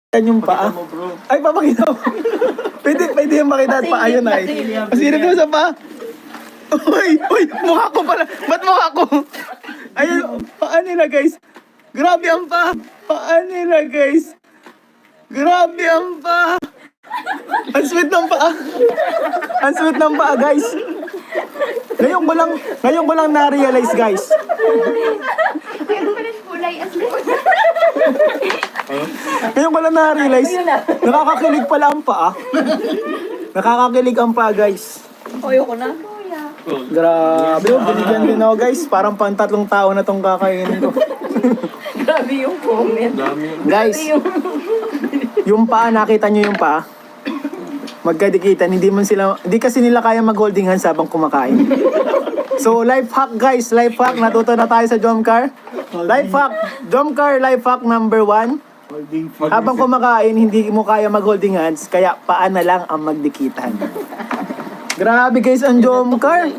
Yan yung paa. Ay, papakita mo. Pwede yung makita at paa yun ay. Masilip mo sa paa. Uy, mukha ko pala. Ba't mukha ko? Ayun, paa nila guys. Grabe ang paa. Paa nila guys. Grabe ang paa. Ang sweet ng paa. Ang sweet ng paa guys. Ngayon ko lang na-realize guys. Ngayon ko lang na-realize. Nakakakilig pala ang paa. Nakakakilig ang paa guys. Ayoko na. Grabe, binigyan din ako guys. Parang pang-3 tao na tong kakainin ko. Grabe yung comment. Guys, yung paa, nakita nyo yung paa? Magkadikitan, hindi kasi nila kaya mag-holding hands habang kumakain. So, life hack guys, life hack. Natuto na tayo sa Jomcar. Life hack, Jomcar life hack number 1. Habang kumakain, hindi mo kaya mag-holding hands, kaya paa na lang ang magdikitan. Grabe guys ang Jomcar.